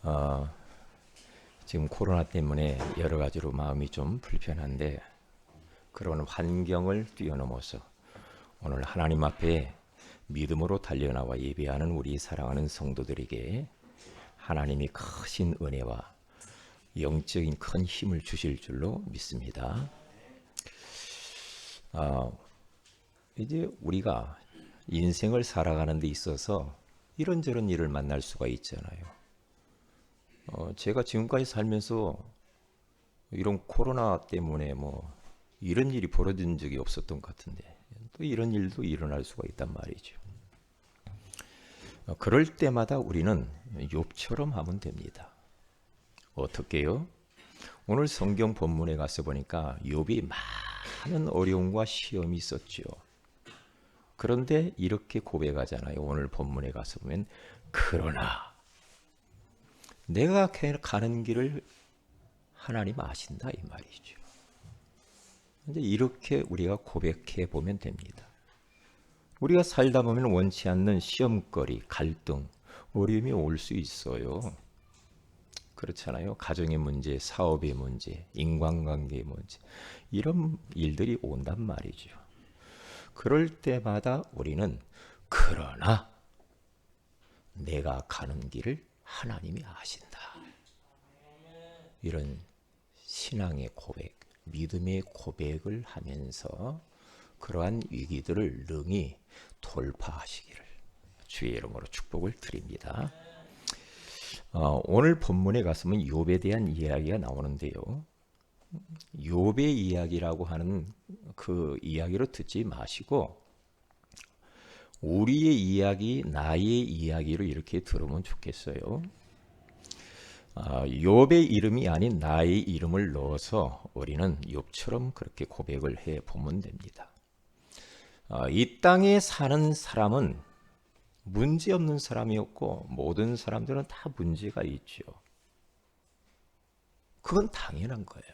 어, 지금 코로나 때문에 여러 가지로 마음이 좀 불편한데 그런 환경을 뛰어넘어서 오늘 하나님 앞에 믿음으로 달려나와 예배하는 우리 사랑하는 성도들에게 하나님이 크신 은혜와 영적인 큰 힘을 주실 줄로 믿습니다. 이제 우리가 인생을 살아가는 데 있어서 이런저런 일을 만날 수가 있잖아요. 제가 지금까지 살면서 이런 코로나 때문에 이런 일이 벌어진 적이 없었던 것 같은데 또 이런 일도 일어날 수가 있단 말이죠. 그럴 때마다 우리는 욥처럼 하면 됩니다. 어떻게요? 오늘 성경 본문에 가서 보니까 욥이 많은 어려움과 시험이 있었죠. 그런데 이렇게 고백하잖아요. 오늘 본문에 가서 보면 그러나 내가 가는 길을 하나님 아신다 이 말이죠. 이제 이렇게 우리가 고백해 보면 됩니다. 우리가 살다 보면 원치 않는 시험거리, 갈등, 어려움이 올 수 있어요. 그렇잖아요. 가정의 문제, 사업의 문제, 인간관계의 문제 이런 일들이 온단 말이죠. 그럴 때마다 우리는 그러나 내가 가는 길을 하나님이 아신다. 이런 신앙의 고백, 믿음의 고백을 하면서 그러한 위기들을 능히 돌파하시기를 주의 이름으로 축복을 드립니다. 오늘 본문에 가서면 욥에 대한 이야기가 나오는데요. 욥의 이야기라고 하는 그 이야기로 듣지 마시고 우리의 이야기, 나의 이야기로 이렇게 들으면 좋겠어요. 욥의 이름이 아닌 나의 이름을 넣어서 우리는 욥처럼 그렇게 고백을 해 보면 됩니다. 이 땅에 사는 사람은 문제 없는 사람이었고 모든 사람들은 다 문제가 있죠. 그건 당연한 거예요.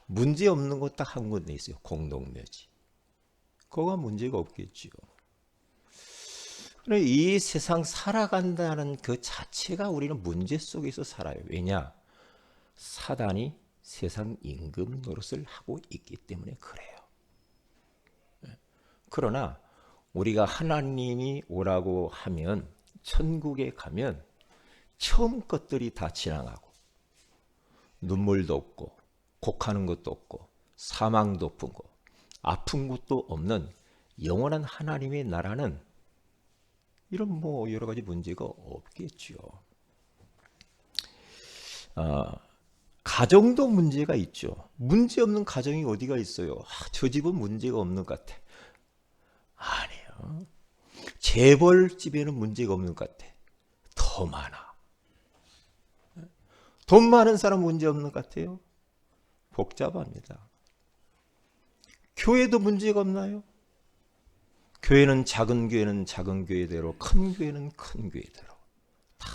문제 없는 거 딱 한 군데 있어요. 공동묘지. 그거가 문제가 없겠죠. 이 세상 살아간다는 그 자체가 우리는 문제 속에서 살아요. 왜냐? 사단이 세상 임금 노릇을 하고 있기 때문에 그래요. 그러나 우리가 하나님이 오라고 하면 천국에 가면 처음 것들이 다 지나가고 눈물도 없고 곡하는 것도 없고 사망도 없고 아픈 것도 없는 영원한 하나님의 나라는 이런 여러 가지 문제가 없겠죠. 가정도 문제가 있죠. 문제 없는 가정이 어디가 있어요? 저 집은 문제가 없는 것 같아. 아니에요. 재벌집에는 문제가 없는 것 같아. 더 많아. 돈 많은 사람 문제 없는 것 같아요. 복잡합니다. 교회도 문제가 없나요? 교회는 작은 교회대로, 큰 교회는 큰 교회대로 다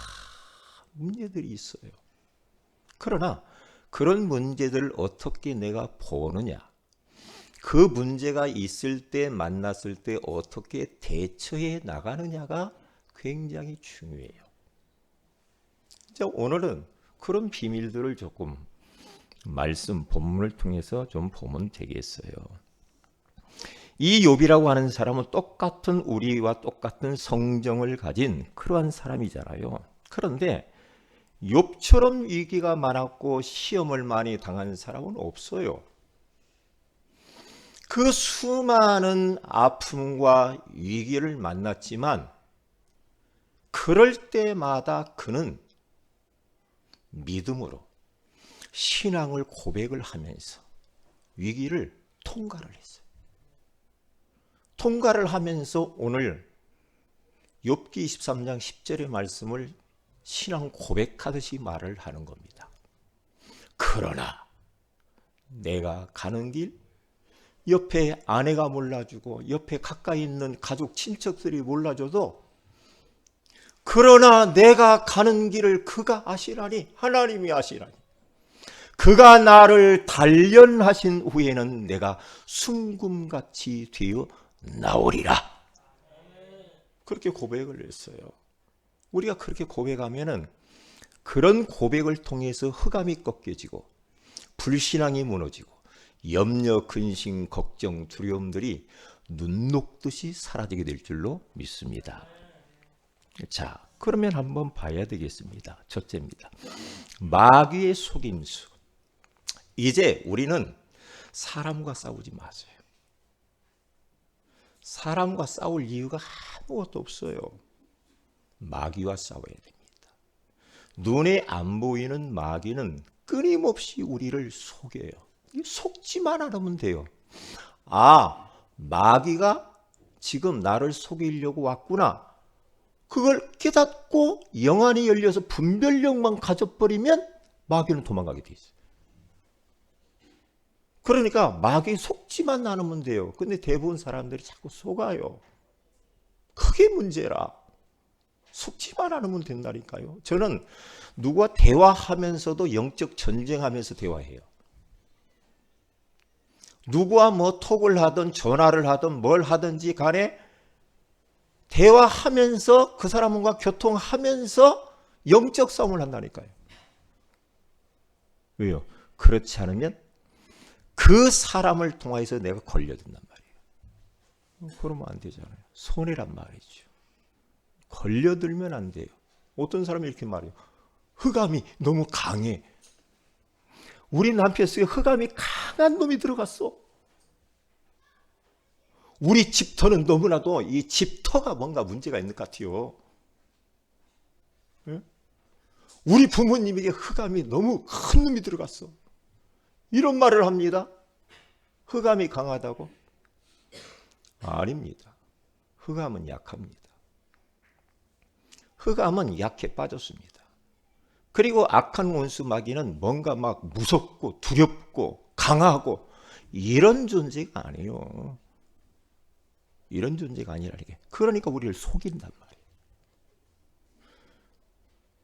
문제들이 있어요. 그러나 그런 문제들을 어떻게 내가 보느냐, 그 문제가 있을 때 만났을 때 어떻게 대처해 나가느냐가 굉장히 중요해요. 자, 오늘은 그런 비밀들을 조금 말씀 본문을 통해서 좀 보면 되겠어요. 이 욥이라고 하는 사람은 똑같은 우리와 똑같은 성정을 가진 그러한 사람이잖아요. 그런데 욥처럼 위기가 많았고 시험을 많이 당한 사람은 없어요. 그 수많은 아픔과 위기를 만났지만 그럴 때마다 그는 믿음으로 신앙을 고백을 하면서 위기를 통과를 했어요. 통과를 하면서 오늘 욥기 23장 10절의 말씀을 신앙 고백하듯이 말을 하는 겁니다. 그러나 내가 가는 길 옆에 아내가 몰라주고 옆에 가까이 있는 가족 친척들이 몰라줘도 그러나 내가 가는 길을 그가 아시라니, 하나님이 아시라니, 그가 나를 단련하신 후에는 내가 순금같이 되어 나오리라. 그렇게 고백을 했어요. 우리가 그렇게 고백하면은 그런 고백을 통해서 흑암이 꺾여지고 불신앙이 무너지고 염려, 근심, 걱정, 두려움들이 눈 녹듯이 사라지게 될 줄로 믿습니다. 자, 그러면 한번 봐야 되겠습니다. 첫째입니다. 마귀의 속임수. 이제 우리는 사람과 싸우지 마세요. 사람과 싸울 이유가 아무것도 없어요. 마귀와 싸워야 됩니다. 눈에 안 보이는 마귀는 끊임없이 우리를 속여요. 속지만 않으면 돼요. 아, 마귀가 지금 나를 속이려고 왔구나. 그걸 깨닫고 영안이 열려서 분별력만 가져버리면 마귀는 도망가게 돼 있어요. 그러니까 마귀 속지만 않으면 돼요. 근데 대부분 사람들이 자꾸 속아요. 그게 문제라. 속지만 않으면 된다니까요. 저는 누구와 대화하면서도 영적 전쟁하면서 대화해요. 누구와 뭐 톡을 하든 전화를 하든 뭘 하든지 간에 대화하면서 그 사람과 교통하면서 영적 싸움을 한다니까요. 왜요? 그렇지 않으면 그 사람을 통해서 내가 걸려든단 말이에요. 그러면 안 되잖아요. 손해란 말이죠. 걸려들면 안 돼요. 어떤 사람이 이렇게 말해요. 흑암이 너무 강해. 우리 남편 속에 흑암이 강한 놈이 들어갔어. 우리 집터는 너무나도 이 집터가 뭔가 문제가 있는 것 같아요. 우리 부모님에게 흑암이 너무 큰 놈이 들어갔어. 이런 말을 합니다. 흑암이 강하다고? 아닙니다. 흑암은 약합니다. 흑암은 약해 빠졌습니다. 그리고 악한 원수 마귀는 뭔가 막 무섭고 두렵고 강하고 이런 존재가 아니에요. 이런 존재가 아니라니까. 그러니까 우리를 속인단 말이에요.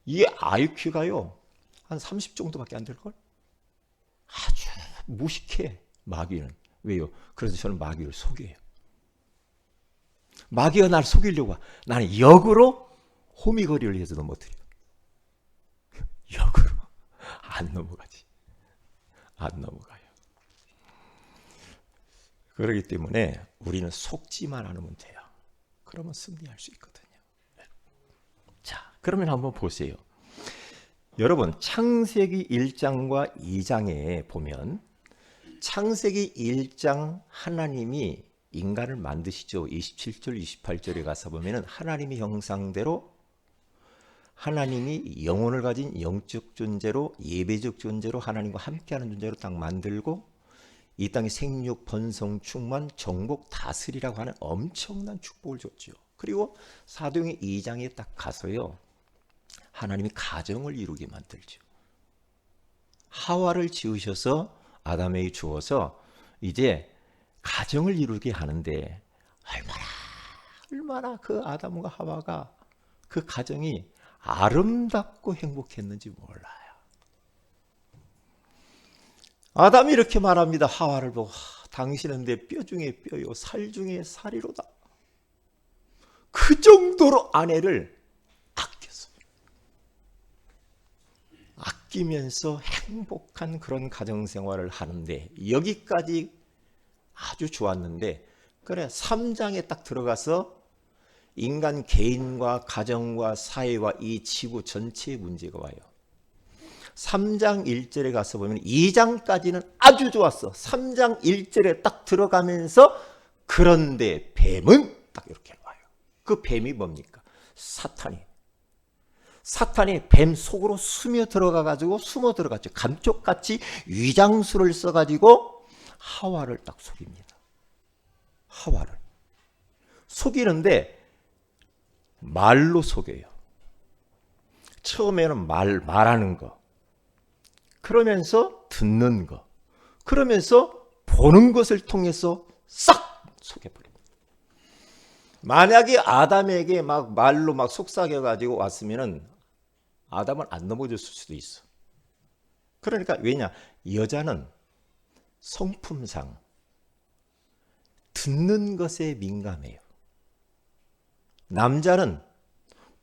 이 IQ가요 한 30 정도밖에 안 될걸? 아주 무식해 마귀는. 왜요? 그래서 저는 마귀를 속여요. 마귀가 날 속이려고 나는 역으로 호미거리를 해서 넘어뜨려. 역으로 안 넘어가지. 안 넘어가요. 그렇기 때문에 우리는 속지만 않으면 돼요. 그러면 승리할 수 있거든요. 자, 그러면 한번 보세요. 여러분, 창세기 1장과 2장에 보면 창세기 1장 하나님이 인간을 만드시죠. 27절, 28절에 가서 보면 하나님의 형상대로 하나님이 영혼을 가진 영적 존재로 예배적 존재로 하나님과 함께하는 존재로 딱 만들고 이 땅에 생육, 번성, 충만, 정복, 다스리라고 하는 엄청난 축복을 줬죠. 그리고 사도행전 2장에 딱 가서요. 하나님이 가정을 이루게 만들죠. 하와를 지으셔서 아담에게 주어서 이제 가정을 이루게 하는데 얼마나 그 아담과 하와가 그 가정이 아름답고 행복했는지 몰라요. 아담이 이렇게 말합니다. 하와를 보고 당신은 내 뼈 중에 뼈요 살 중에 살이로다. 그 정도로 아내를 아끼면서 행복한 그런 가정생활을 하는데 여기까지 아주 좋았는데 그래 3장에 딱 들어가서 인간 개인과 가정과 사회와 이 지구 전체의 문제가 와요. 3장 1절에 가서 보면 2장까지는 아주 좋았어. 3장 1절에 딱 들어가면서 그런데 뱀은 딱 이렇게 와요. 그 뱀이 뭡니까? 사탄이 뱀 속으로 숨어 들어갔죠. 감쪽같이 위장술을 써가지고 하와를 딱 속입니다. 하와를 속이는데 말로 속여요. 처음에는 말하는 거, 그러면서 듣는 거, 그러면서 보는 것을 통해서 싹 속여버립니다. 만약에 아담에게 막 말로 막 속삭여가지고 왔으면은 아담은 안 넘어졌을 수도 있어. 그러니까 왜냐? 여자는 성품상 듣는 것에 민감해요. 남자는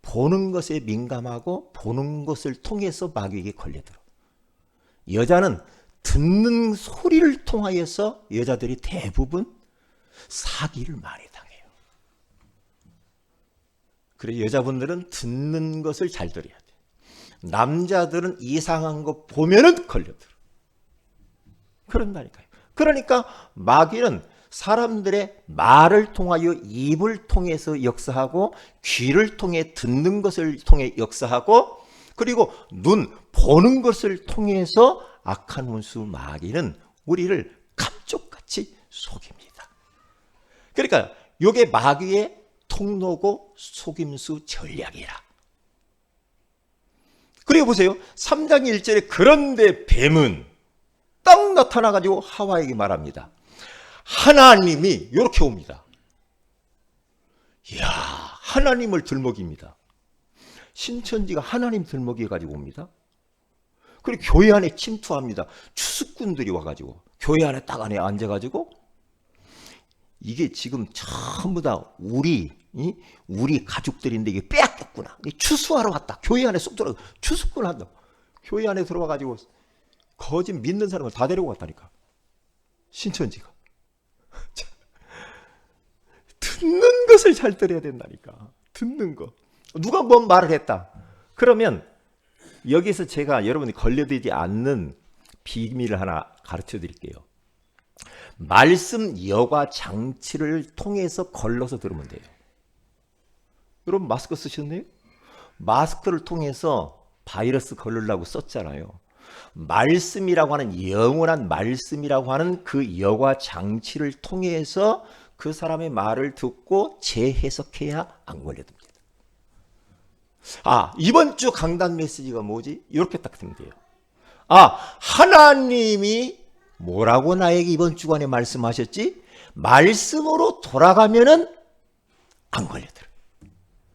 보는 것에 민감하고 보는 것을 통해서 마귀에게 걸려들어. 여자는 듣는 소리를 통하여서 여자들이 대부분 사기를 많이 당해요. 그래서 여자분들은 듣는 것을 잘 들어야 돼. 남자들은 이상한 거 보면은 걸려들어. 그런다니까요. 그러니까 마귀는 사람들의 말을 통하여 입을 통해서 역사하고 귀를 통해 듣는 것을 통해 역사하고 그리고 눈 보는 것을 통해서 악한 원수 마귀는 우리를 감쪽같이 속입니다. 그러니까 이게 마귀의 통로고 속임수 전략이라. 그리고 보세요. 3장 1절에 그런데 뱀은 딱 나타나가지고 하와에게 말합니다. 하나님이 이렇게 옵니다. 이야, 하나님을 들먹입니다. 신천지가 하나님 들먹이 가지고 옵니다. 그리고 교회 안에 침투합니다. 추수꾼들이 와가지고 교회 안에 딱 안에 앉아가지고 이게 지금 전부 다 우리 가족들인데 이게 빼앗겼구나. 추수하러 왔다. 교회 안에 쏙 들어가 추수꾼 한다. 교회 안에 들어와가지고 거짓 믿는 사람을 다 데리고 갔다니까. 신천지가. 듣는 것을 잘 들어야 된다니까. 듣는 거. 누가 뭔 말을 했다. 그러면 여기서 제가 여러분이 걸려들지 않는 비밀을 하나 가르쳐 드릴게요. 말씀 여과 장치를 통해서 걸러서 들으면 돼요. 여러분 마스크 쓰셨네요? 마스크를 통해서 바이러스 걸르려고 썼잖아요. 말씀이라고 하는 영원한 말씀이라고 하는 그 여과 장치를 통해서 그 사람의 말을 듣고 재해석해야 안 걸려듭니다. 이번 주 강단 메시지가 뭐지? 이렇게 딱 되면 돼요. 하나님이 뭐라고 나에게 이번 주간에 말씀하셨지? 말씀으로 돌아가면은 안 걸려들어요.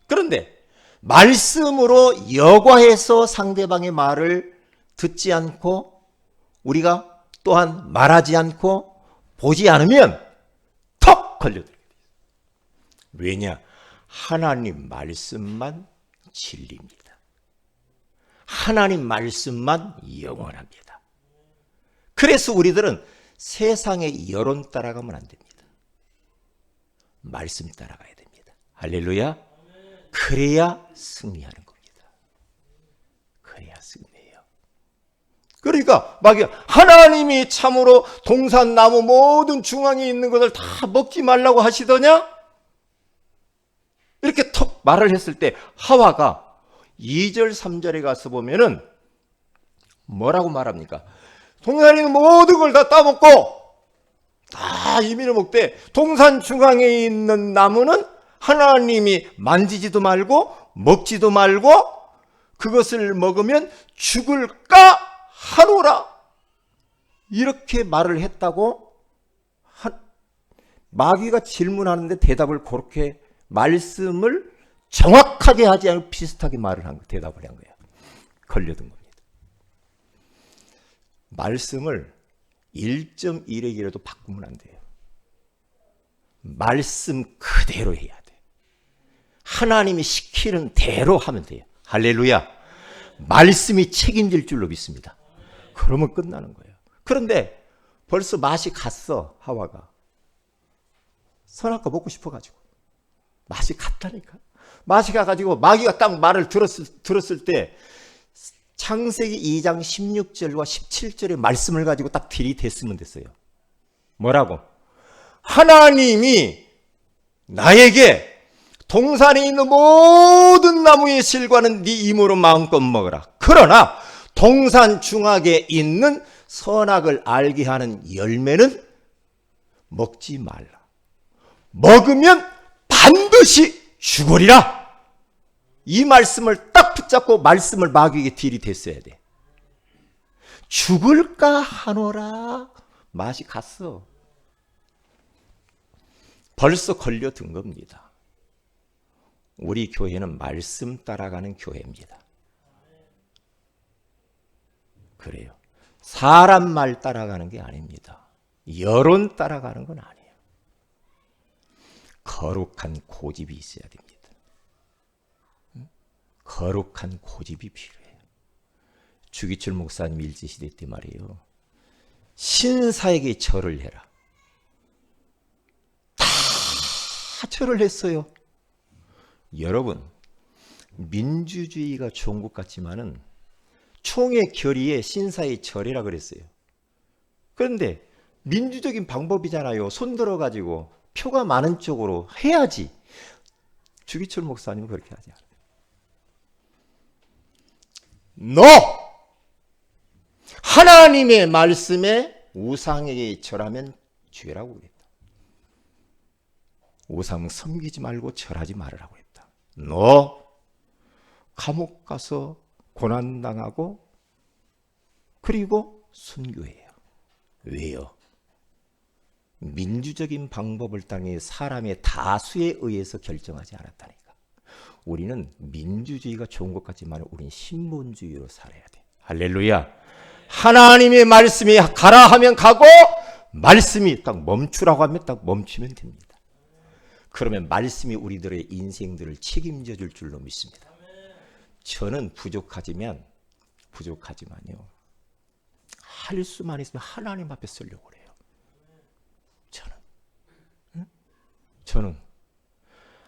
그런데 말씀으로 여과해서 상대방의 말을 듣지 않고 우리가 또한 말하지 않고 보지 않으면 턱 걸려들어요. 왜냐? 하나님 말씀만 진리입니다. 하나님 말씀만 영원합니다. 그래서 우리들은 세상의 여론 따라가면 안 됩니다. 말씀 따라가야 됩니다. 할렐루야. 그래야 승리하는 겁니다. 그래야 승리해요. 그러니까 마귀가 하나님이 참으로 동산나무 모든 중앙에 있는 것을 다 먹지 말라고 하시더냐? 이렇게 턱 말을 했을 때 하와가 2절 3절에 가서 보면은 뭐라고 말합니까? 동산에 있는 모든 걸 다 따먹고 다 이민을 먹되 동산 중앙에 있는 나무는 하나님이 만지지도 말고 먹지도 말고 그것을 먹으면 죽을까 하노라. 이렇게 말을 했다고 마귀가 질문하는데 대답을 그렇게 말씀을 정확하게 하지 않고 비슷하게 말을 한 거, 대답을 한 거야. 걸려든 겁니다. 말씀을 1.1핵이라도 바꾸면 안 돼요. 말씀 그대로 해야 돼. 하나님이 시키는 대로 하면 돼요. 할렐루야. 말씀이 책임질 줄로 믿습니다. 그러면 끝나는 거예요. 그런데 벌써 맛이 갔어, 하와가. 선악과 먹고 싶어가지고. 맛이 갔다니까. 맛이 가가지고 마귀가 딱 말을 들었을 때 창세기 2장 16절과 17절의 말씀을 가지고 딱 들이댔으면 됐어요. 뭐라고? 하나님이 나에게 동산에 있는 모든 나무의 실과는 네 힘으로 마음껏 먹어라. 그러나 동산 중앙에 있는 선악을 알게 하는 열매는 먹지 말라. 먹으면 반드시 죽으리라. 이 말씀을 딱 붙잡고 말씀을 마귀에게 들이댔어야 돼. 죽을까 하노라. 맛이 갔어. 벌써 걸려든 겁니다. 우리 교회는 말씀 따라가는 교회입니다. 그래요. 사람 말 따라가는 게 아닙니다. 여론 따라가는 건 아니에요. 거룩한 고집이 있어야 됩니다. 거룩한 고집이 필요해요. 주기철 목사님 일제시대 때 말이에요. 신사에게 절을 해라. 다 절을 했어요. 여러분, 민주주의가 좋은 것 같지만은 총의 결의에 신사의 절이라 그랬어요. 그런데 민주적인 방법이잖아요. 손 들어가지고 표가 많은 쪽으로 해야지. 주기철 목사님은 그렇게 하지 않아요. 너! 하나님의 말씀에 우상에게 절하면 죄라고 그랬다. 우상 섬기지 말고 절하지 말으라고 했다. 너 감옥 가서 고난당하고 그리고 순교해요. 왜요? 민주적인 방법을 당해 사람의 다수에 의해서 결정하지 않았다니까. 우리는 민주주의가 좋은 것 같지만 우리는 신본주의로 살아야 돼. 할렐루야. 하나님의 말씀이 가라 하면 가고 말씀이 딱 멈추라고 하면 딱 멈추면 됩니다. 그러면 말씀이 우리들의 인생들을 책임져 줄 줄로 믿습니다. 저는 부족하지만요. 할 수만 있으면 하나님 앞에 쓰려고 그래요. 저는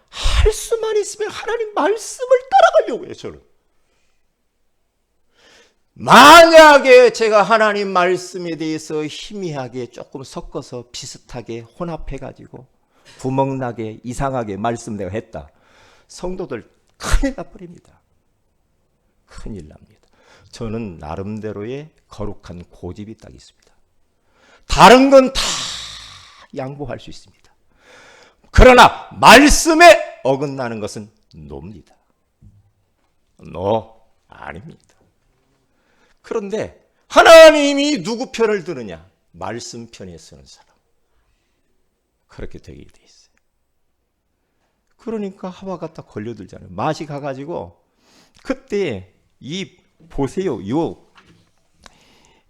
할 수만 있으면 하나님 말씀을 따라가려고 해요. 저는 만약에 제가 하나님 말씀에 대해서 희미하게 조금 섞어서 비슷하게 혼합해가지고 구멍나게 이상하게 말씀 내가 했다. 성도들 큰일 나버립니다. 큰일 납니다. 저는 나름대로의 거룩한 고집이 딱 있습니다. 다른 건 다 양보할 수 있습니다. 그러나 말씀에 어긋나는 것은 노입니다. 노 아닙니다. 그런데 하나님이 누구 편을 드느냐? 말씀 편에 서는 사람. 그렇게 되게 돼 있어요. 그러니까 하와가 딱 걸려들잖아요. 맛이 가가지고 그때 이 보세요.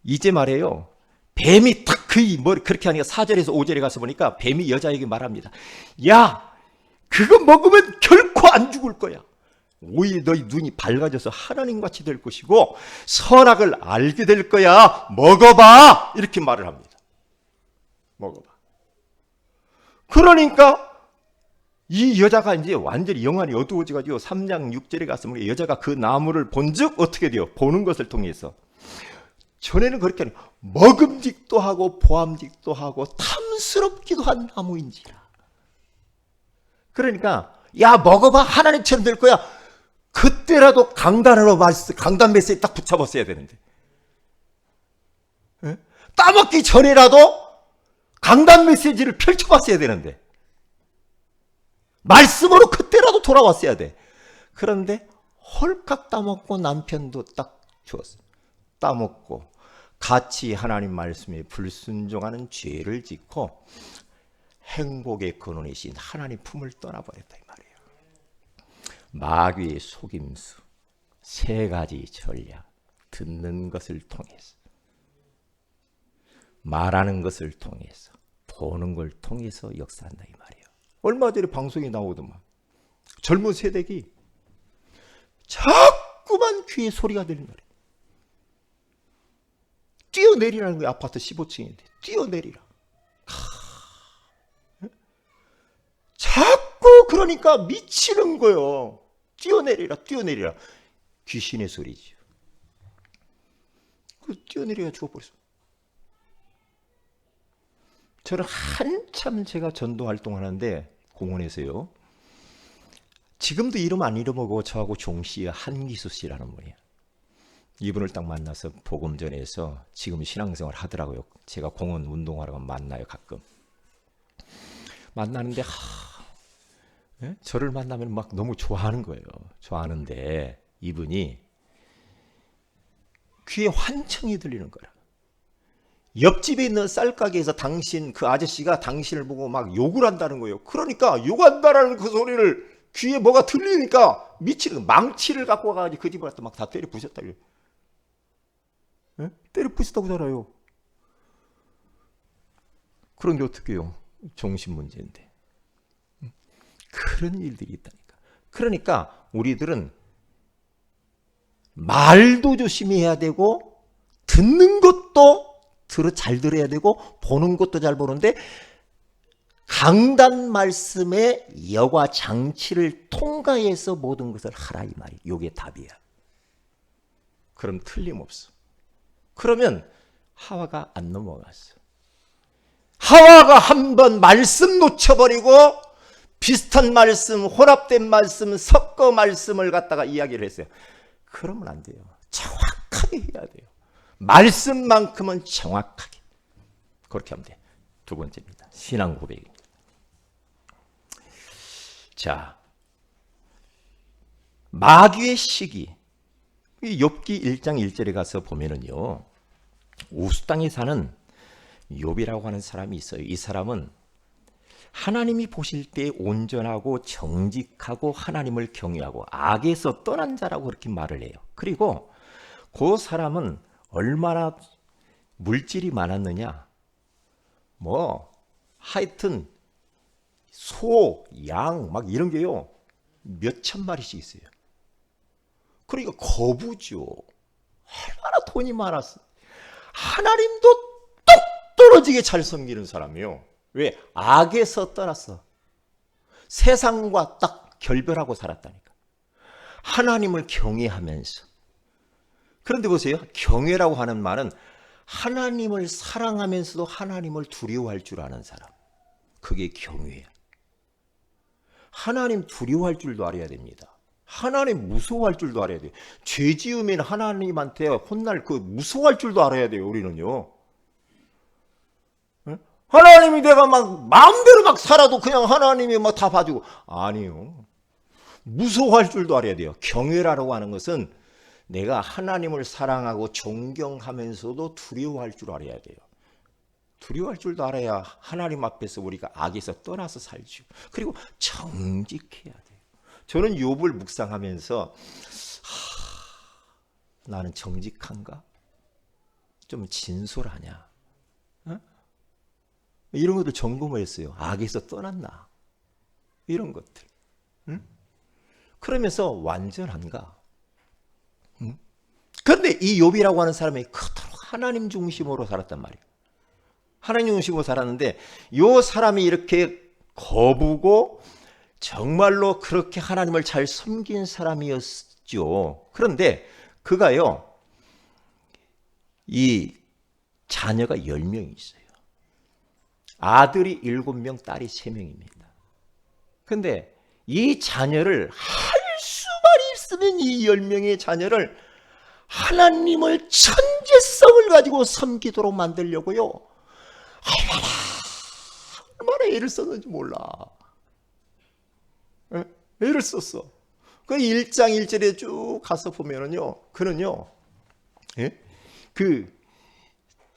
이제 말해요. 뱀이 딱 그렇게 하니까 4절에서 5절에 가서 보니까 뱀이 여자에게 말합니다. 야, 그거 먹으면 결코 안 죽을 거야. 오히려 너희 눈이 밝아져서 하나님같이 될 것이고 선악을 알게 될 거야. 먹어봐. 이렇게 말을 합니다. 먹어봐. 그러니까 이 여자가 이제 완전히 영안이 어두워져가지고 3장 6절에 가서 보니까 여자가 그 나무를 본즉 어떻게 돼요? 보는 것을 통해서. 전에는 그렇게 아니고 먹음직도 하고 보암직도 하고 탐스럽기도 한 나무인지라. 그러니까 야 먹어봐 하나님처럼 될 거야. 그때라도 강단 메시지 딱 붙잡았어야 되는데. 에? 따먹기 전에라도 강단 메시지를 펼쳐봤어야 되는데. 말씀으로 그때라도 돌아왔어야 돼. 그런데 헐칵 따먹고 남편도 딱 주었어. 따먹고 같이 하나님 말씀에 불순종하는 죄를 짓고 행복의 근원이신 하나님 품을 떠나버렸다 이 말이에요. 마귀의 속임수, 세 가지 전략, 듣는 것을 통해서, 말하는 것을 통해서, 보는 걸 통해서 역사한다 이 말이에요. 얼마 전에 방송에 나오더만 젊은 세대기 자꾸만 귀에 소리가 들리는 거예요. 뛰어내리라는 거예요. 아파트 15층인데 뛰어내리라. 자꾸 그러니까 미치는 거예요. 뛰어내리라. 귀신의 소리죠. 그 뛰어내리가 죽어버렸어. 저는 한참 제가 전도 활동하는데 공원에서요. 지금도 이름 안 잃어먹고 저하고 종씨의 한기수 씨라는 분이에요. 이분을 딱 만나서 복음 전해서 지금 신앙생활 하더라고요. 제가 공원 운동하러 만나요 가끔. 만나는데 저를 만나면 막 너무 좋아하는 거예요. 좋아하는데 이분이 귀에 환청이 들리는 거라. 옆집에 있는 쌀가게에서 그 아저씨가 당신을 보고 막 욕을 한다는 거예요. 그러니까 욕한다라는 그 소리를 귀에 뭐가 들리니까 미치는 망치를 갖고 와가지고 그 집을 갖다 막 다 때려 부셨다. 때려 부셨다고 살아요. 그런데 어떻게 해요? 정신 문제인데. 그런 일들이 있다니까. 그러니까 우리들은 말도 조심히 해야 되고 듣는 것도 잘 들어야 되고 보는 것도 잘 보는데 강단 말씀의 여과 장치를 통과해서 모든 것을 하라 이 말이. 이게 답이야. 그럼 틀림없어. 그러면 하와가 안 넘어갔어. 하와가 한번 말씀 놓쳐버리고 비슷한 말씀, 혼합된 말씀, 섞어 말씀을 갖다가 이야기를 했어요. 그러면 안 돼요. 정확하게 해야 돼요. 말씀만큼은 정확하게. 그렇게 하면 돼. 두 번째입니다. 신앙 고백입니다. 자, 마귀의 시기. 욥기 1장 1절에 가서 보면은요, 우스 땅에 사는 욥이라고 하는 사람이 있어요. 이 사람은 하나님이 보실 때 온전하고 정직하고 하나님을 경외하고 악에서 떠난 자라고 그렇게 말을 해요. 그리고 그 사람은 얼마나 물질이 많았느냐, 하여튼 소, 양 막 이런 게요 몇천 마리씩 있어요. 그러니까 거부죠. 얼마나 돈이 많았어. 하나님도 똑 떨어지게 잘 섬기는 사람이요. 왜? 악에서 떠났어. 세상과 딱 결별하고 살았다니까. 하나님을 경외하면서. 그런데 보세요. 경외라고 하는 말은 하나님을 사랑하면서도 하나님을 두려워할 줄 아는 사람. 그게 경외야. 하나님 두려워할 줄도 알아야 됩니다. 하나님 무서워할 줄도 알아야 돼요. 죄 지으면 하나님한테 혼날 무서워할 줄도 알아야 돼요. 우리는요. 하나님이 내가 막 마음대로 막 살아도 그냥 하나님이 막 다 봐주고. 아니요. 무서워할 줄도 알아야 돼요. 경외라고 하는 것은 내가 하나님을 사랑하고 존경하면서도 두려워할 줄 알아야 돼요. 두려워할 줄도 알아야 하나님 앞에서 우리가 악에서 떠나서 살죠. 그리고 정직해야 돼요. 저는 욥을 묵상하면서 나는 정직한가? 좀 진솔하냐? 이런 것들 점검을 했어요. 악에서 떠났나? 이런 것들. 그러면서 완전한가? 그런데 이 욥이라고 하는 사람이 그토록 하나님 중심으로 살았단 말이에요. 하나님 중심으로 살았는데 이 사람이 이렇게 거부고 정말로 그렇게 하나님을 잘 섬긴 사람이었죠. 그런데 그가요, 이 자녀가 10명이 있어요. 아들이 7명, 딸이 3명입니다. 그런데 이 자녀를 할 수만 있으면 이 10명의 자녀를 하나님을 천재성을 가지고 섬기도록 만들려고요. 얼마나 애를 썼는지 몰라. 애를 썼어. 그 1장 1절에 쭉 가서 보면은요, 그는요, 그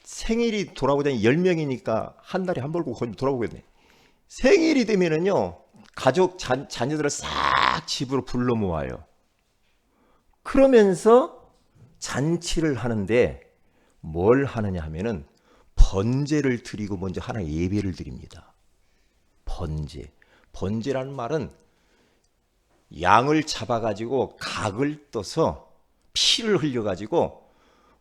생일이 돌아오자니 10명이니까 한 달에 한 벌고 거의 돌아오겠네. 생일이 되면은요, 가족 자녀들을 싹 집으로 불러 모아요. 그러면서 잔치를 하는데 뭘 하느냐 하면은 번제를 드리고 먼저 하나 예배를 드립니다. 번제라는 말은 양을 잡아가지고 각을 떠서 피를 흘려가지고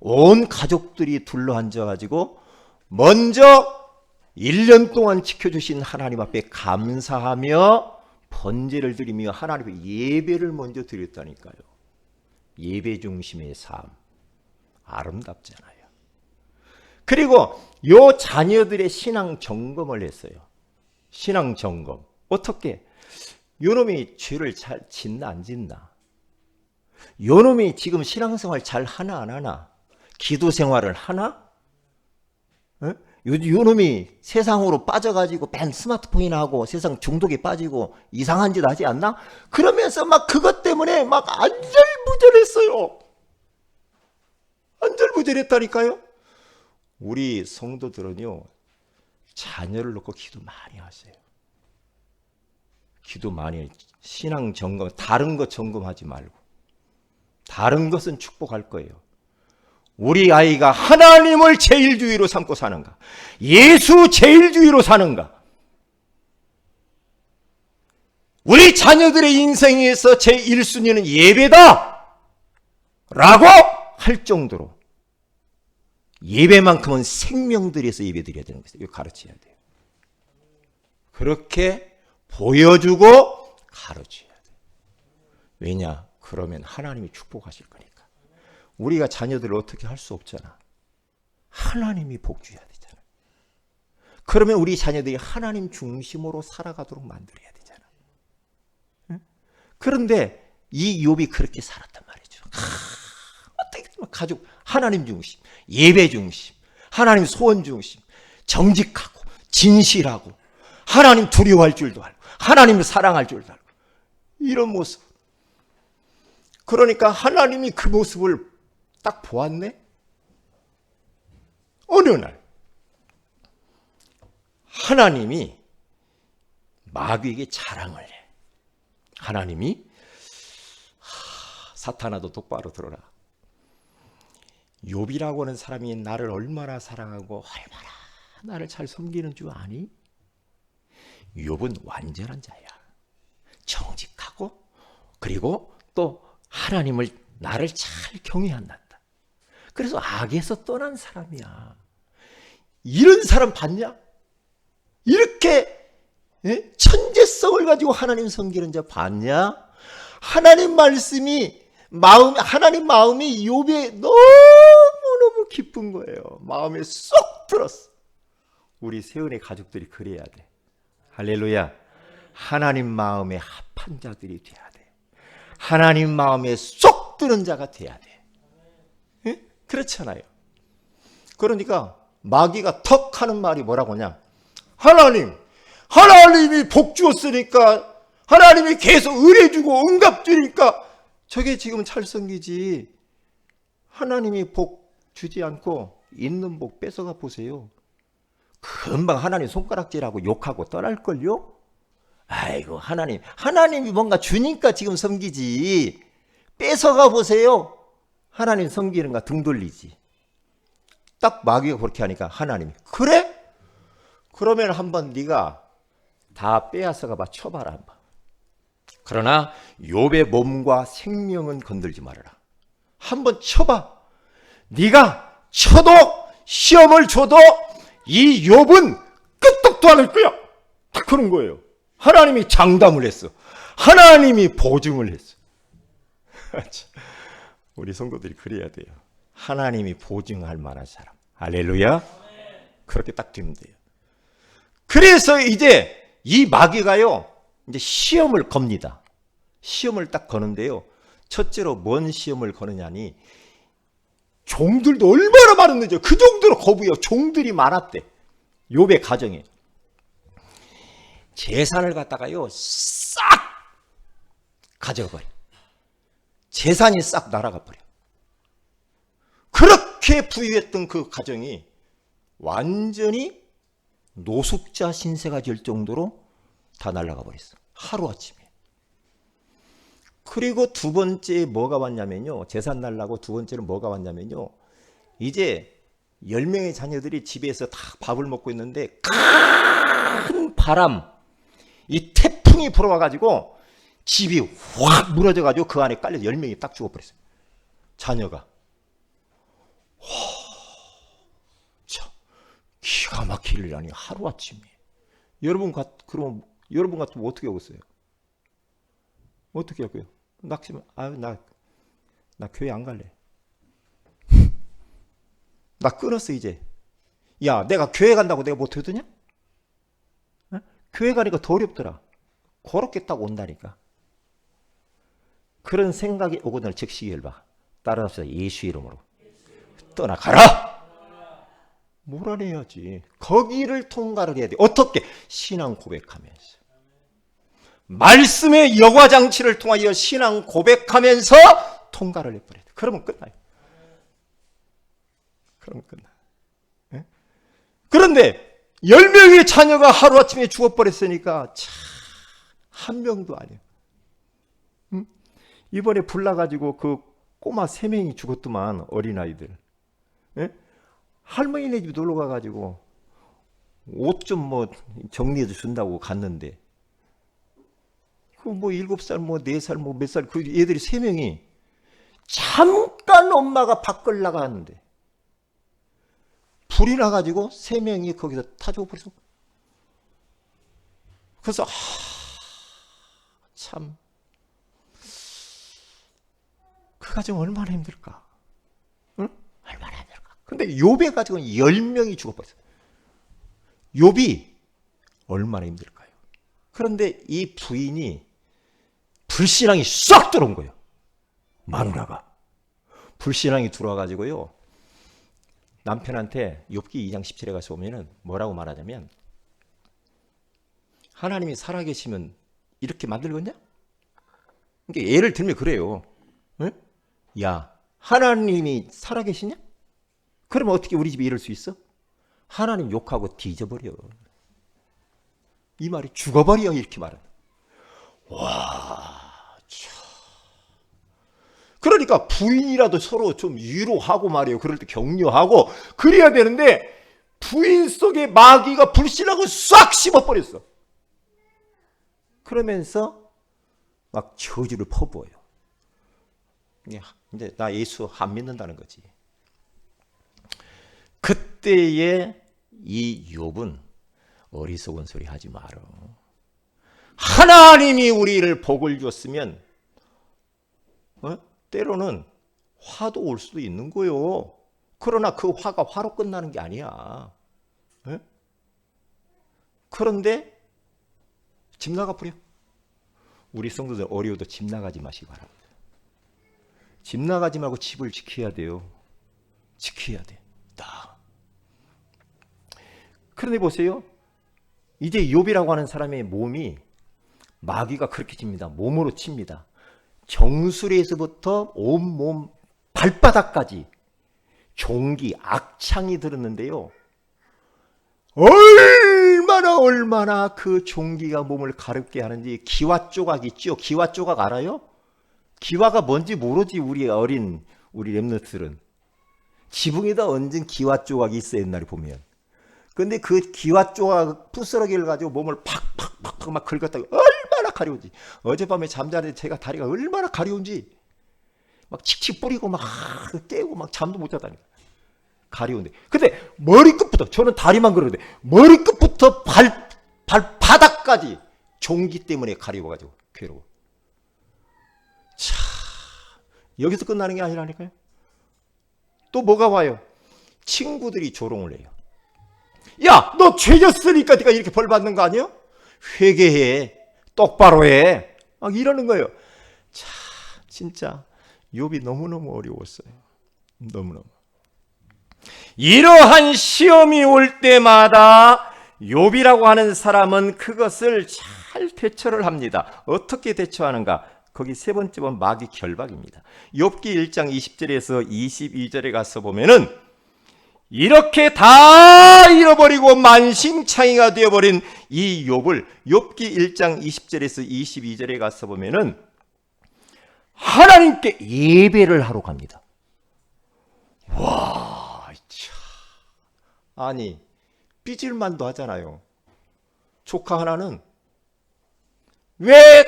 온 가족들이 둘러앉아가지고 먼저 1년 동안 지켜주신 하나님 앞에 감사하며 번제를 드리며 하나님 앞에 예배를 먼저 드렸다니까요. 예배 중심의 삶, 아름답잖아요. 그리고 요 자녀들의 신앙 점검을 했어요. 신앙 점검. 어떻게? 요놈이 죄를 잘 짓나 안 짓나? 요놈이 지금 신앙생활 잘 하나 안 하나? 기도 생활을 하나? 요놈이 세상으로 빠져가지고 맨 스마트폰이나 하고 세상 중독에 빠지고 이상한 짓 하지 않나? 그러면서 막 그것 때문에 막 안절부절했어요. 안절부절했다니까요. 우리 성도들은요, 자녀를 놓고 기도 많이 하세요. 기도 많이 해요. 신앙 점검, 다른 것 점검하지 말고. 다른 것은 축복할 거예요. 우리 아이가 하나님을 제일주의로 삼고 사는가? 예수 제일주의로 사는가? 우리 자녀들의 인생에서 제1순위는 예배다! 라고 할 정도로 예배만큼은 생명 들여서 예배 드려야 되는 것이에요. 이거 가르쳐야 돼요. 그렇게 보여주고 가르쳐야 돼요. 왜냐? 그러면 하나님이 축복하실 거니까. 우리가 자녀들을 어떻게 할 수 없잖아. 하나님이 복 주셔야 되잖아. 그러면 우리 자녀들이 하나님 중심으로 살아가도록 만들어야 되잖아. 응? 그런데 이 욥이 그렇게 살았단 말이죠. 어떻게 가족 하나님 중심, 예배 중심, 하나님 소원 중심, 정직하고 진실하고 하나님 두려워할 줄도 알고 하나님을 사랑할 줄도 알고 이런 모습. 그러니까 하나님이 그 모습을 딱 보았네. 어느 날 하나님이 마귀에게 자랑을 해. 하나님이 사탄아도 똑바로 들어라. 욥이라고 하는 사람이 나를 얼마나 사랑하고 얼마나 나를 잘 섬기는 줄 아니? 욥은 완전한 자야. 정직하고 그리고 또 하나님을 나를 잘 경외한다. 그래서 악에서 떠난 사람이야. 이런 사람 봤냐? 이렇게 천재성을 가지고 하나님 섬기는 자 봤냐? 하나님 말씀이 하나님 마음이 욥에 너무너무 기쁜 거예요. 마음에 쏙 들었어. 우리 세은의 가족들이 그래야 돼. 할렐루야. 하나님 마음에 합한 자들이 돼야 돼. 하나님 마음에 쏙 드는 자가 돼야 돼. 예? 그렇잖아요. 그러니까 마귀가 턱 하는 말이 뭐라고 하냐? 하나님이 복 주었으니까 하나님이 계속 은혜 주고 응답 주니까 저게 지금 찰성기지. 하나님이 복 주지 않고 있는 복 뺏어가 보세요. 금방 하나님 손가락질하고 욕하고 떠날걸요? 아이고 하나님이 뭔가 주니까 지금 섬기지. 뺏어가 보세요. 하나님 섬기는가 등 돌리지. 딱 마귀가 그렇게 하니까 하나님이 그래? 그러면 한번 네가 다 빼앗아가 봐 쳐봐라 한번. 그러나 욥의 몸과 생명은 건들지 말아라. 한번 쳐봐. 네가 쳐도 시험을 줘도 이 욥은 끄떡도 안 할 거야. 딱 그런 거예요. 하나님이 장담을 했어. 하나님이 보증을 했어. 우리 성도들이 그래야 돼요. 하나님이 보증할 만한 사람. 할렐루야. 그렇게 딱 되면 돼요. 그래서 이제 이 마귀가요, 이제 시험을 겁니다. 시험을 딱 거는데요. 첫째로 뭔 시험을 거느냐니, 종들도 얼마나 많았는지 그 정도로 거부해요. 종들이 많았대. 욥의 가정에. 재산을 갖다가요, 싹 가져버려. 재산이 싹 날아가 버려. 그렇게 부유했던 그 가정이 완전히 노숙자 신세가 될 정도로 다 날아가 버렸어. 하루아침에. 그리고 두 번째 뭐가 왔냐면요. 재산 날라고 두 번째는 뭐가 왔냐면요. 이제 10명의 자녀들이 집에서 다 밥을 먹고 있는데 큰 바람, 이 태풍이 불어와가지고 집이 확 무너져가지고 그 안에 깔려 10명이 딱 죽어버렸어요. 자녀가. 참 기가 막힐 일이라니 하루아침에. 여러분 같으면 어떻게 하겠어요? 어떻게 할까요? 낙심은 나 교회 안 갈래. 나 끊었어 이제. 야, 내가 교회 간다고 내가 못 해두냐? 어? 교회 가니까 더 어렵더라. 그렇게 딱 온다니까. 그런 생각이 오거든 즉시 열봐. 따라합시다. 예수 이름으로 떠나가라. 몰아내야지. 거기를 통과를 해야 돼. 어떻게? 신앙 고백하면서. 말씀의 여과장치를 통하여 신앙 고백하면서 통과를 해버려야 돼. 그러면 끝나요. 그러면 끝나. 네? 그런데 10명의 자녀가 하루아침에 죽어버렸으니까 참 한 명도 아니야. 응? 이번에 불 나가지고 그 꼬마 3명이 죽었더만 어린아이들. 네? 할머니네 집 놀러 가가지고 옷 좀 뭐 정리해 준다고 갔는데 그 뭐 7살 뭐 4살 뭐 몇 살 그 애들이 3명이 잠깐 엄마가 밖을 나가는데 불이 나가지고 3명이 거기서 다 죽어버렸어. 그래서 참 그 가정 얼마나 힘들까? 응? 얼마나 힘들까? 근데 욥의 가정은 10명이 죽어버렸어. 욥이 얼마나 힘들까요? 그런데 이 부인이 불신앙이 싹 들어온 거예요. 마누라가 불신앙이 들어와가지고요, 남편한테 욥기 2장 17에 가서 보면은 뭐라고 말하냐면, 하나님이 살아계시면 이렇게 만들겠냐? 그러니까 예를 들면 그래요. 응? 야, 하나님이 살아계시냐? 그러면 어떻게 우리 집이 이럴 수 있어? 하나님 욕하고 뒤져버려. 이 말이 죽어버려, 이렇게 말하는. 와, 참. 그러니까 부인이라도 서로 좀 위로하고 말이에요. 그럴 때 격려하고 그래야 되는데, 부인 속에 마귀가 불신하고 싹 씹어버렸어. 그러면서 막 저주를 퍼부어요. 이제 나 예수 안 믿는다는 거지. 그때에 이 욥은 어리석은 소리 하지 말어. 하나님이 우리를 복을 줬으면 때로는 화도 올 수도 있는 거요. 그러나 그 화가 화로 끝나는 게 아니야. 그런데 집 나가 버려. 우리 성도들 어려워도 집 나가지 마시기 바랍니다. 집 나가지 말고 집을 지켜야 돼요. 지켜야 돼. 그런데 보세요. 이제 욥이라고 하는 사람의 몸이 마귀가 그렇게 칩니다. 몸으로 칩니다. 정수리에서부터 온몸 발바닥까지 종기, 악창이 들었는데요. 얼마나 그 종기가 몸을 가렵게 하는지. 기와 조각 있죠? 기와 조각 알아요? 기와가 뭔지 모르지, 우리 랩너들은. 지붕에다 얹은 기와 조각이 있어요, 옛날에 보면. 근데 그 기와 조각 부스러기를 가지고 몸을 팍팍팍팍 막 긁었다가 얼마나 가려운지. 어젯밤에 잠자는데 제가 다리가 얼마나 가려운지 막 칙칙 뿌리고 막 깨고 막 잠도 못 자다니까. 가려운데. 근데 머리끝부터, 저는 다리만 그러는데 머리끝부터 발바닥까지 종기 때문에 가려워가지고 괴로워. 차, 여기서 끝나는 게 아니라니까요. 또 뭐가 와요? 친구들이 조롱을 해요. 야, 너 죄졌으니까 네가 이렇게 벌 받는 거 아니야? 회개해, 똑바로 해, 막 이러는 거예요. 참, 진짜 욥이 너무너무 어려웠어요. 너무너무. 이러한 시험이 올 때마다 욥이라고 하는 사람은 그것을 잘 대처를 합니다. 어떻게 대처하는가? 거기 세 번째 번 마귀 결박입니다. 욥기 1장 20절에서 22절에 가서 보면은, 이렇게 다 잃어버리고 만신창이가 되어버린 이 욥을 욥기 1장 20절에서 22절에 가서 보면은 하나님께 예배를 하러 갑니다. 와, 참. 아니, 삐질만도 하잖아요. 조카 하나는 왜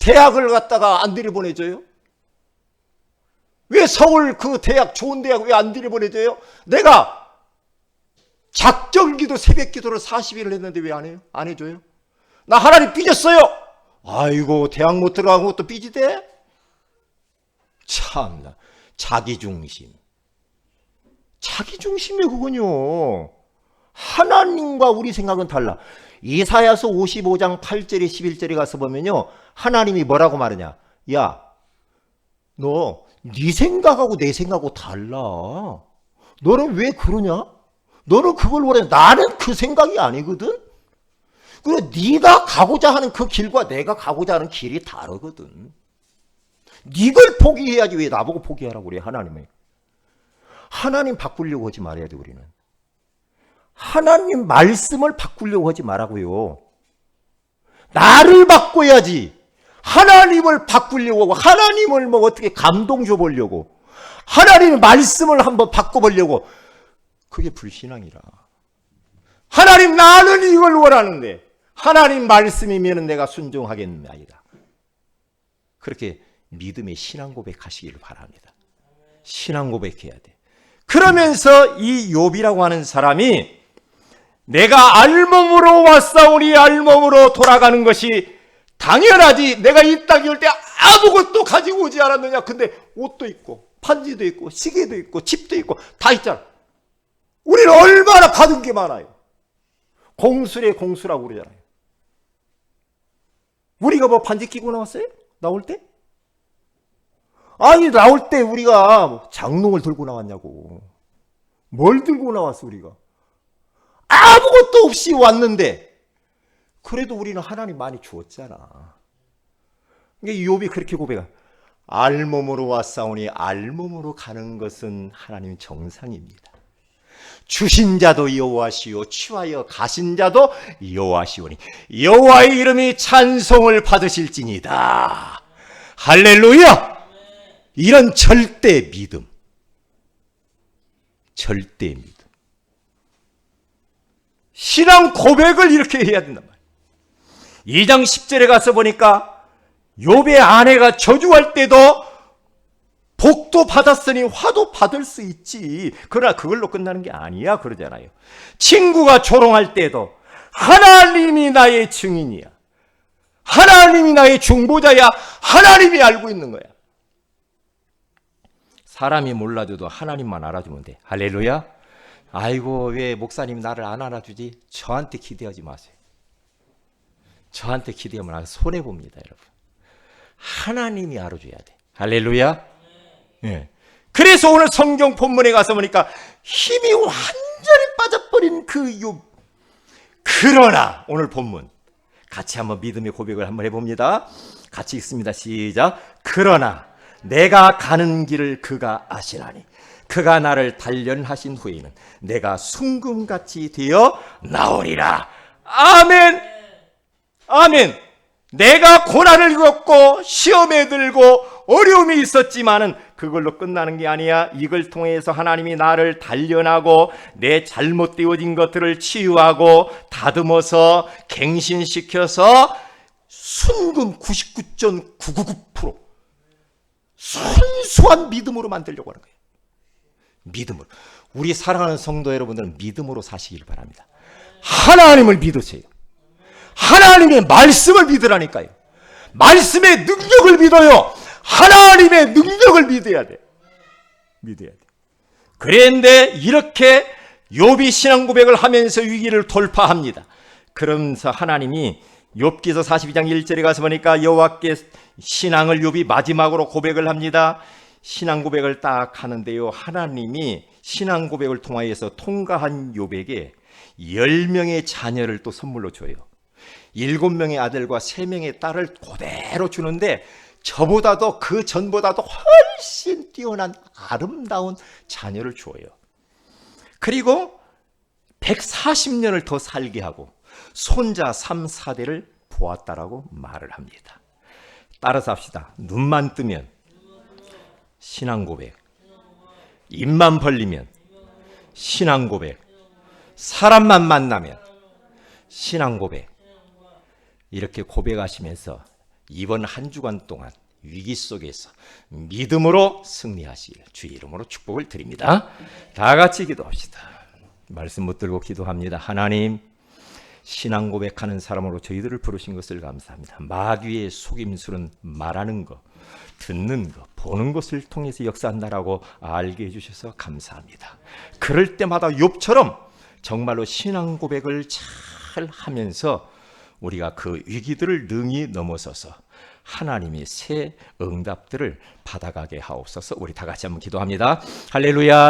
대학을 갔다가 안 들여보내줘요? 왜 서울 그 대학, 좋은 대학 왜 안 들여보내줘요? 내가 작정기도 새벽기도를 40일을 했는데 왜 안 해요? 안 해줘요? 나 하나님 삐졌어요. 아이고, 대학 못 들어간 것도 삐지대? 참나, 자기중심. 자기중심이에요, 그건요. 하나님과 우리 생각은 달라. 이사야서 55장 8절에 11절에 가서 보면요, 하나님이 뭐라고 말하냐? 야, 너 네 생각하고 내 생각하고 달라. 너는 왜 그러냐? 너는 그걸 원해. 나는 그 생각이 아니거든. 그리고 네가 가고자 하는 그 길과 내가 가고자 하는 길이 다르거든. 네걸 포기해야지 왜 나보고 포기하라고 그래, 하나님이. 하나님 바꾸려고 하지 말아야 돼, 우리는. 하나님 말씀을 바꾸려고 하지 말라고요. 나를 바꿔야지. 하나님을 바꾸려고 하고, 하나님을 뭐 어떻게 감동 줘보려고, 하나님의 말씀을 한번 바꿔보려고, 그게 불신앙이라. 하나님, 나는 이걸 원하는데 하나님 말씀이면 내가 순종하겠나이다. 그렇게 믿음의 신앙 고백하시기를 바랍니다. 신앙 고백해야 돼. 그러면서 이 욥이라고 하는 사람이 내가 알몸으로 왔사오니 알몸으로 돌아가는 것이 당연하지. 내가 이 땅에 올 때 아무것도 가지고 오지 않았느냐. 근데 옷도 있고 반지도 있고 시계도 있고 집도 있고 다 있잖아. 우리는 얼마나 받은 게 많아요. 공수래 공수라고 그러잖아요. 우리가 뭐 반지 끼고 나왔어요? 나올 때? 아니 나올 때 우리가 장롱을 들고 나왔냐고. 뭘 들고 나왔어 우리가? 아무것도 없이 왔는데 그래도 우리는 하나님 많이 주었잖아. 이게 욥이 그렇게 고백한 알몸으로 왔사오니 알몸으로 가는 것은 하나님 정상입니다. 주신 자도 여호와시오 취하여 가신 자도 여호와시오니 여호와의 이름이 찬송을 받으실지니다. 할렐루야. 이런 절대 믿음, 절대 믿음, 신앙 고백을 이렇게 해야 된단 말이에요. 2장 10절에 가서 보니까 욥의 아내가 저주할 때도 복도 받았으니 화도 받을 수 있지. 그러나 그걸로 끝나는 게 아니야 그러잖아요. 친구가 조롱할 때도 하나님이 나의 증인이야. 하나님이 나의 중보자야. 하나님이 알고 있는 거야. 사람이 몰라줘도 하나님만 알아주면 돼. 할렐루야. 아이고 왜 목사님 나를 안 알아주지? 저한테 기대하지 마세요. 저한테 기대하면 손해봅니다 여러분. 하나님이 알아줘야 돼. 할렐루야. 예. 그래서 오늘 성경 본문에 가서 보니까 힘이 완전히 빠져버린 그 욥. 그러나 오늘 본문 같이 한번 믿음의 고백을 한번 해봅니다. 같이 읽습니다. 시작. 그러나 내가 가는 길을 그가 아시나니 그가 나를 단련하신 후에는 내가 순금같이 되어 나오리라. 아멘. 아멘. 내가 고난을 겪고 시험에 들고 어려움이 있었지만은 그걸로 끝나는 게 아니야. 이걸 통해서 하나님이 나를 단련하고 내 잘못되어진 것들을 치유하고 다듬어서 갱신시켜서 순금 99.999% 순수한 믿음으로 만들려고 하는 거예요. 믿음으로. 우리 사랑하는 성도 여러분들은 믿음으로 사시길 바랍니다. 하나님을 믿으세요. 하나님의 말씀을 믿으라니까요. 말씀의 능력을 믿어요. 하나님의 능력을 믿어야 돼. 믿어야 돼. 그런데 이렇게 욥이 신앙 고백을 하면서 위기를 돌파합니다. 그러면서 하나님이 욥기서 42장 1절에 가서 보니까 여호와께 신앙을 욥이 마지막으로 고백을 합니다. 신앙 고백을 딱 하는데요. 하나님이 신앙 고백을 통하여서 통과한 욥에게 10명의 자녀를 또 선물로 줘요. 7명의 아들과 3명의 딸을 그대로 주는데 저보다도 그 전보다도 훨씬 뛰어난 아름다운 자녀를 줘요. 그리고 140년을 더 살게 하고 손자 3, 4대를 보았다라고 말을 합니다. 따라서 합시다. 눈만 뜨면 신앙 고백, 입만 벌리면 신앙 고백, 사람만 만나면 신앙 고백. 이렇게 고백하시면서 이번 한 주간 동안 위기 속에서 믿음으로 승리하시길 주의 이름으로 축복을 드립니다. 다 같이 기도합시다. 말씀 붙들고 기도합니다. 하나님, 신앙 고백하는 사람으로 저희들을 부르신 것을 감사합니다. 마귀의 속임수는 말하는 것, 듣는 것, 보는 것을 통해서 역사한다라고 알게 해주셔서 감사합니다. 그럴 때마다 욥처럼 정말로 신앙 고백을 잘 하면서 우리가 그 위기들을 능히 넘어서서 하나님의 새 응답들을 받아가게 하옵소서. 우리 다 같이 한번 기도합니다. 할렐루야.